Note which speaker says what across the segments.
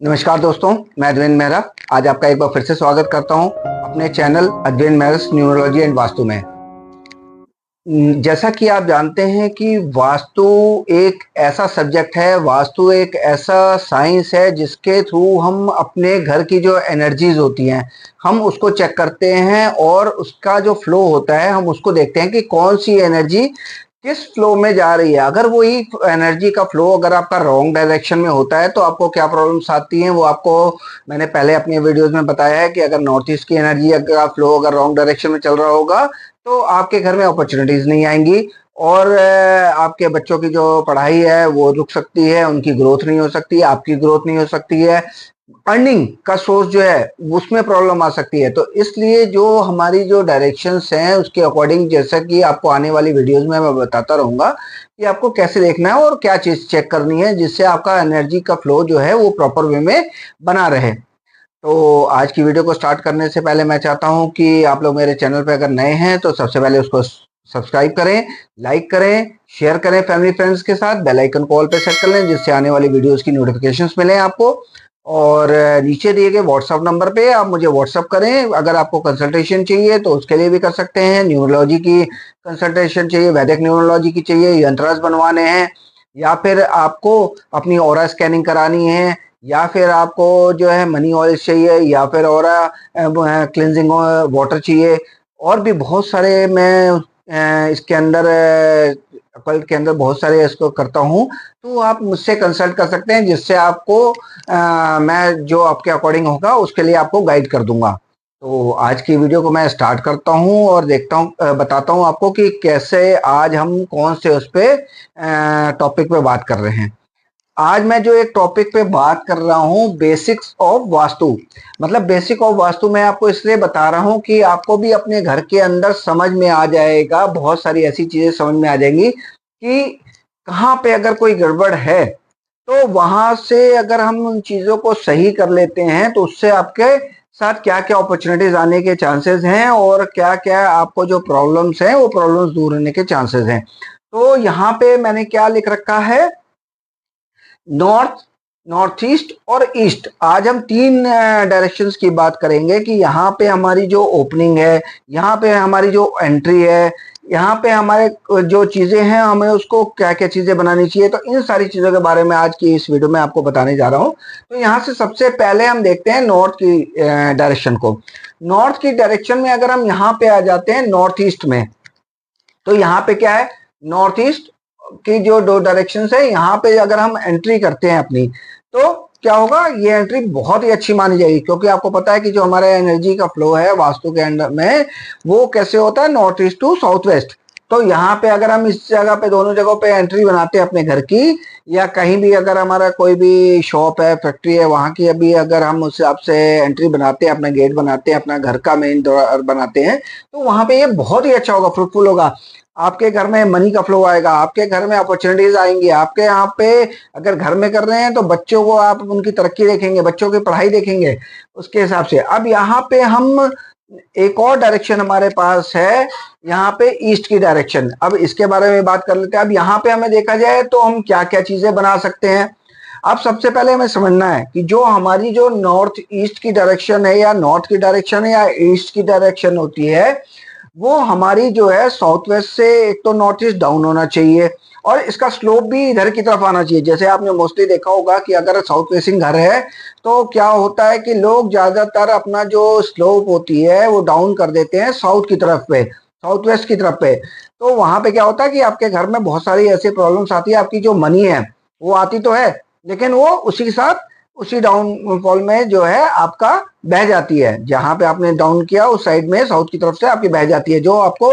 Speaker 1: नमस्कार दोस्तों, मैं अद्वैन मेहरा आज आपका एक बार फिर से स्वागत करता हूं अपने चैनल अद्वैन मेहरा's न्यूमरोलॉजी एंड वास्तु में। जैसा कि आप जानते हैं कि वास्तु एक ऐसा सब्जेक्ट है, वास्तु एक ऐसा साइंस है जिसके थ्रू हम अपने घर की जो एनर्जीज होती हैं हम उसको चेक करते हैं और उसका जो फ्लो होता है हम उसको देखते हैं कि कौन सी एनर्जी किस फ्लो में जा रही है। अगर वही एनर्जी का फ्लो अगर आपका रॉन्ग डायरेक्शन में होता है तो आपको क्या प्रॉब्लम्स आती हैं वो आपको मैंने पहले अपनी वीडियोस में बताया है कि अगर नॉर्थ ईस्ट की एनर्जी का फ्लो अगर रॉन्ग डायरेक्शन में चल रहा होगा तो आपके घर में अपॉर्चुनिटीज नहीं आएंगी और आपके बच्चों की जो पढ़ाई है वो रुक सकती है, उनकी ग्रोथ नहीं हो सकती, आपकी ग्रोथ नहीं हो सकती है, अर्निंग का सोर्स जो है उसमें प्रॉब्लम आ सकती है। तो इसलिए जो हमारी जो डायरेक्शंस हैं उसके अकॉर्डिंग, जैसा कि आपको आने वाली वीडियोस में मैं बताता रहूंगा कि आपको कैसे देखना है और क्या चीज चेक करनी है जिससे आपका एनर्जी का फ्लो जो है वो प्रॉपर वे में बना रहे। तो आज की वीडियो को स्टार्ट करने से पहले मैं चाहता हूं कि आप लोग मेरे चैनल पर अगर नए हैं तो सबसे पहले उसको सब्सक्राइब करें, लाइक करें, शेयर करें फैमिली फ्रेंड्स के साथ, बेल आइकन को ऑल पे सेट कर लें जिससे आने वाली वीडियोस की नोटिफिकेशंस मिलें आपको। और नीचे दिए गए व्हाट्सएप नंबर पे आप मुझे व्हाट्सएप करें। अगर आपको कंसल्टेशन चाहिए तो उसके लिए भी कर सकते हैं, न्यूमरोलॉजी की कंसल्टेशन चाहिए, वैदिक न्यूमरोलॉजी की चाहिए, यंत्रास बनवाने हैं, या फिर आपको अपनी ऑरा स्कैनिंग करानी है, या फिर आपको जो है मनी ऑयल चाहिए, या फिर ऑरा क्लिनजिंग वाटर चाहिए, और भी बहुत सारे मैं इसके अंदर कल के अंदर बहुत सारे इसको करता हूँ। तो आप मुझसे कंसल्ट कर सकते हैं जिससे आपको मैं जो आपके अकॉर्डिंग होगा उसके लिए आपको गाइड कर दूंगा। तो आज की वीडियो को मैं स्टार्ट करता हूँ और देखता हूँ बताता हूँ आपको कि कैसे आज हम कौन से उस पे टॉपिक पे बात कर रहे हैं। आज मैं जो एक टॉपिक पे बात कर रहा हूँ बेसिक्स ऑफ वास्तु, मतलब बेसिक ऑफ वास्तु मैं आपको इसलिए बता रहा हूँ कि आपको भी अपने घर के अंदर समझ में आ जाएगा, बहुत सारी ऐसी चीजें समझ में आ जाएंगी कि कहाँ पे अगर कोई गड़बड़ है तो वहां से अगर हम उन चीजों को सही कर लेते हैं तो उससे आपके साथ क्या क्या अपॉर्चुनिटीज आने के चांसेस हैं और क्या क्या आपको जो प्रॉब्लम्स हैं वो प्रॉब्लम्स दूर होने के चांसेस हैं। तो यहाँ पे मैंने क्या लिख रखा है, नॉर्थ, नॉर्थ ईस्ट और ईस्ट। आज हम तीन डायरेक्शंस की बात करेंगे कि यहाँ पे हमारी जो ओपनिंग है, यहाँ पे हमारी जो एंट्री है, यहाँ पे हमारे जो चीजें हैं हमें उसको क्या क्या चीजें बनानी चाहिए। तो इन सारी चीजों के बारे में आज की इस वीडियो में आपको बताने जा रहा हूँ। तो यहाँ से सबसे पहले हम देखते हैं नॉर्थ की डायरेक्शन को। नॉर्थ की डायरेक्शन में अगर हम यहाँ पे आ जाते हैं नॉर्थ ईस्ट में, तो यहाँ पे क्या है, नॉर्थ ईस्ट की जो दो डायरेक्शन है यहाँ पे अगर हम एंट्री करते हैं अपनी तो क्या होगा, ये एंट्री बहुत ही अच्छी मानी जाएगी क्योंकि आपको पता है कि जो हमारा एनर्जी का फ्लो है वास्तु के अंदर में वो कैसे होता है, north east to south west. तो यहाँ पे अगर हम इस जगह पे दोनों जगहों पे एंट्री बनाते हैं अपने घर की, या कहीं भी अगर हमारा कोई भी शॉप है, फैक्ट्री है, वहां की अभी अगर हम उस हिसाब से एंट्री बनाते हैं, अपना गेट बनाते हैं, अपना घर का मेन द्वार बनाते हैं, तो वहां पे ये बहुत ही अच्छा होगा, फ्रूटफुल होगा। आपके घर में मनी का फ्लो आएगा, आपके घर में अपॉर्चुनिटीज आएंगी, आपके यहाँ पे अगर घर में कर रहे हैं तो बच्चों को आप उनकी तरक्की देखेंगे, बच्चों की पढ़ाई देखेंगे उसके हिसाब से। अब यहाँ पे हम एक और डायरेक्शन हमारे पास है, यहाँ पे ईस्ट की डायरेक्शन। अब इसके बारे में बात कर लेते हैं। अब यहाँ पे हमें देखा जाए तो हम क्या क्या चीजें बना सकते हैं। अब सबसे पहले हमें समझना है कि जो हमारी जो नॉर्थ ईस्ट की डायरेक्शन है या नॉर्थ की डायरेक्शन है या ईस्ट की डायरेक्शन होती है वो हमारी जो है साउथ वेस्ट से एक तो नॉर्थ ईस्ट डाउन होना चाहिए और इसका स्लोप भी इधर की तरफ आना चाहिए। जैसे आपने मोस्टली देखा होगा कि अगर साउथ फेसिंग घर है तो क्या होता है कि लोग ज्यादातर अपना जो स्लोप होती है वो डाउन कर देते हैं साउथ की तरफ पे, साउथ वेस्ट की तरफ पे। तो वहां पे क्या होता है कि आपके घर में बहुत सारी ऐसी प्रॉब्लम्स आती है, आपकी जो मनी है वो आती तो है लेकिन वो उसी के साथ उसी डाउनफॉल में जो है आपका बह जाती है। जहां पे आपने डाउन किया उस साइड में साउथ की तरफ से आपकी बह जाती है, जो आपको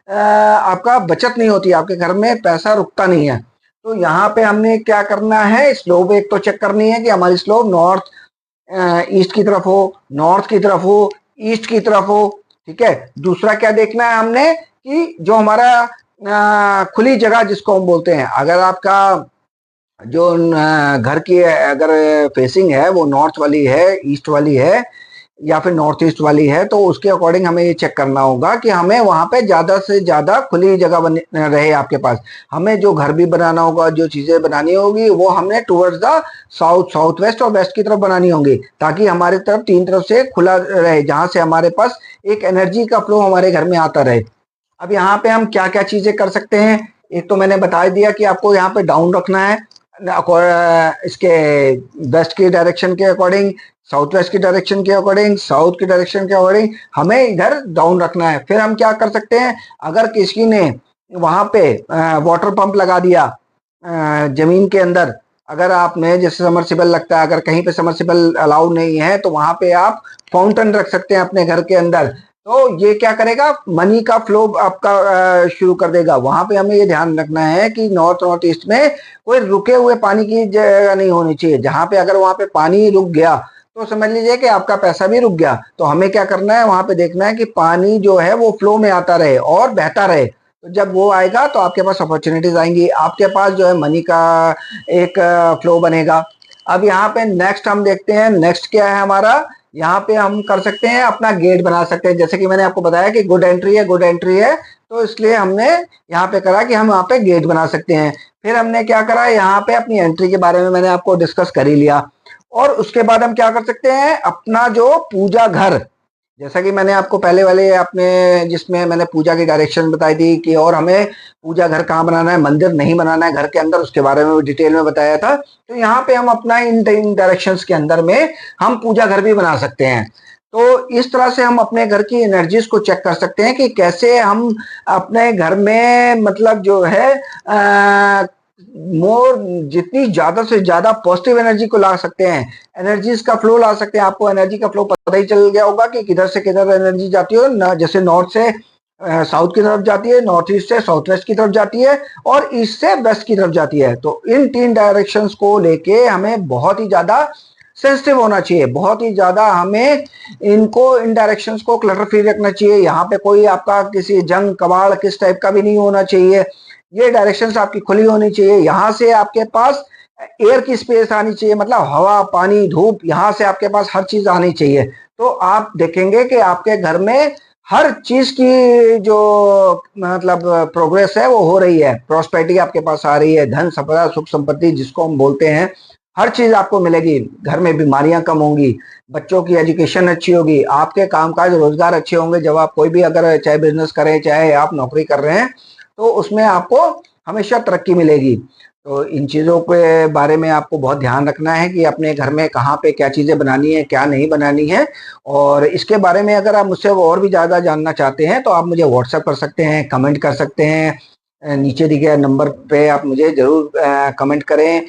Speaker 1: आपका बचत नहीं होती, आपके घर में पैसा रुकता नहीं है। तो यहाँ पे हमने क्या करना है, स्लोप एक तो चेक करनी है कि हमारी स्लोप नॉर्थ ईस्ट की तरफ हो, नॉर्थ की तरफ हो, ईस्ट की तरफ हो। ठीक है, दूसरा क्या देखना है हमने कि जो हमारा खुली जगह जिसको हम बोलते हैं, अगर आपका जो घर की अगर फेसिंग है वो नॉर्थ वाली है, ईस्ट वाली है, या फिर नॉर्थ ईस्ट वाली है, तो उसके अकॉर्डिंग हमें ये चेक करना होगा कि हमें वहां पे ज्यादा से ज्यादा खुली जगह रहे आपके पास। हमें जो घर भी बनाना होगा, जो चीजें बनानी होगी, वो हमने towards the south, south west और वेस्ट की तरफ बनानी होंगी, ताकि हमारे तरफ तीन तरफ से खुला रहे, जहां से हमारे पास एक एनर्जी का फ्लो हमारे घर में आता रहे। अब यहाँ पे हम क्या क्या चीजें कर सकते हैं, एक तो मैंने बता दिया कि आपको यहाँ पे डाउन रखना है इसके वेस्ट की डायरेक्शन के अकॉर्डिंग, साउथ वेस्ट की डायरेक्शन के अकॉर्डिंग, साउथ की डायरेक्शन के अकॉर्डिंग हमें इधर डाउन रखना है। फिर हम क्या कर सकते हैं, अगर किसी ने वहां पे वाटर पंप लगा दिया जमीन के अंदर, अगर आपने जैसे समरसिबल लगता है, अगर कहीं पे समरसिबल अलाउ नहीं है तो वहां पे आप फाउंटेन रख सकते हैं अपने घर के अंदर। तो ये क्या करेगा, मनी का फ्लो आपका शुरू कर देगा। वहां पे हमें ये ध्यान रखना है कि नॉर्थ ईस्ट में कोई रुके हुए पानी की जगह नहीं होनी चाहिए, जहां पे अगर वहां पे पानी रुक गया तो समझ लीजिए कि आपका पैसा भी रुक गया। तो हमें क्या करना है, वहां पे देखना है कि पानी जो है वो फ्लो में आता रहे और बहता रहे। तो जब वो आएगा तो आपके पास अपॉर्चुनिटीज आएंगी, आपके पास जो है मनी का एक फ्लो बनेगा। अब यहाँ पे नेक्स्ट हम देखते हैं, नेक्स्ट क्या है हमारा, यहाँ पे हम कर सकते हैं अपना गेट बना सकते हैं। जैसे कि मैंने आपको बताया कि गुड एंट्री है, गुड एंट्री है, तो इसलिए हमने यहाँ पे करा कि हम यहाँ पे गेट बना सकते हैं। फिर हमने क्या करा, यहाँ पे अपनी एंट्री के बारे में मैंने आपको डिस्कस कर ही लिया। और उसके बाद हम क्या कर सकते हैं, अपना जो पूजा घर, जैसा कि मैंने आपको पहले वाले अपने जिसमें मैंने पूजा की डायरेक्शन बताई थी कि और हमें पूजा घर कहाँ बनाना है, मंदिर नहीं बनाना है घर के अंदर, उसके बारे में डिटेल में बताया था। तो यहाँ पे हम अपना इन डायरेक्शंस के अंदर में हम पूजा घर भी बना सकते हैं। तो इस तरह से हम अपने घर की एनर्जीज को चेक कर सकते हैं कि कैसे हम अपने घर में मतलब जो है मोर जितनी ज्यादा से ज्यादा पॉजिटिव एनर्जी को ला सकते हैं, एनर्जीज का फ्लो ला सकते हैं। आपको एनर्जी का फ्लो पता ही चल गया होगा कि किधर से किधर एनर्जी जाती है, जैसे नॉर्थ से साउथ की तरफ जाती है, नॉर्थ ईस्ट से साउथ वेस्ट की तरफ जाती है, और ईस्ट से वेस्ट की तरफ जाती है। तो इन तीन डायरेक्शंस को लेके हमें बहुत ही ज्यादा सेंसिटिव होना चाहिए, बहुत ही ज्यादा हमें इनको इन डायरेक्शंस को क्लटर फ्री रखना चाहिए। यहाँ पे कोई आपका किसी जंग कबाड़ किस टाइप का भी नहीं होना चाहिए, ये डायरेक्शंस आपकी खुली होनी चाहिए। यहाँ से आपके पास एयर की स्पेस आनी चाहिए, मतलब हवा पानी धूप, यहाँ से आपके पास हर चीज आनी चाहिए। तो आप देखेंगे कि आपके घर में हर चीज की जो मतलब प्रोग्रेस है वो हो रही है, प्रॉस्पेरिटी आपके पास आ रही है, धन संपदा सुख संपत्ति जिसको हम बोलते हैं, हर चीज आपको मिलेगी। घर में बीमारियां कम होंगी, बच्चों की एजुकेशन अच्छी होगी, आपके कामकाज रोजगार अच्छे होंगे। जब आप कोई भी अगर चाहे बिजनेस करें चाहे आप नौकरी कर रहे हैं तो उसमें आपको हमेशा तरक्की मिलेगी। तो इन चीज़ों के बारे में आपको बहुत ध्यान रखना है कि अपने घर में कहाँ पे क्या चीज़ें बनानी है क्या नहीं बनानी है। और इसके बारे में अगर आप मुझसे और भी ज़्यादा जानना चाहते हैं तो आप मुझे व्हाट्सएप कर सकते हैं, कमेंट कर सकते हैं, नीचे दिए गए नंबर पे आप मुझे ज़रूर कमेंट करें,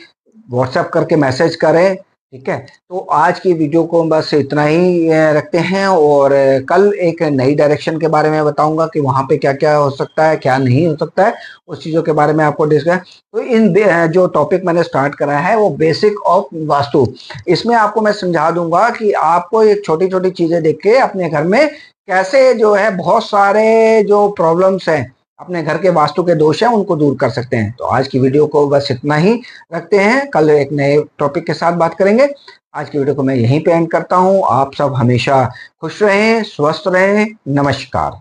Speaker 1: व्हाट्सएप करके मैसेज करें। ठीक है, तो आज की वीडियो को बस इतना ही रखते हैं, और कल एक नई डायरेक्शन के बारे में बताऊंगा कि वहाँ पे क्या क्या हो सकता है क्या नहीं हो सकता है, उस चीज़ों के बारे में आपको डिस्कस। तो इन जो टॉपिक मैंने स्टार्ट करा है वो बेसिक ऑफ वास्तु, इसमें आपको मैं समझा दूंगा कि आपको एक छोटी छोटी चीज़ें देख के अपने घर में कैसे जो है बहुत सारे जो प्रॉब्लम्स हैं, अपने घर के वास्तु के दोष हैं, उनको दूर कर सकते हैं। तो आज की वीडियो को बस इतना ही रखते हैं, कल एक नए टॉपिक के साथ बात करेंगे। आज की वीडियो को मैं यहीं पे एंड करता हूं। आप सब हमेशा खुश रहें, स्वस्थ रहें। नमस्कार।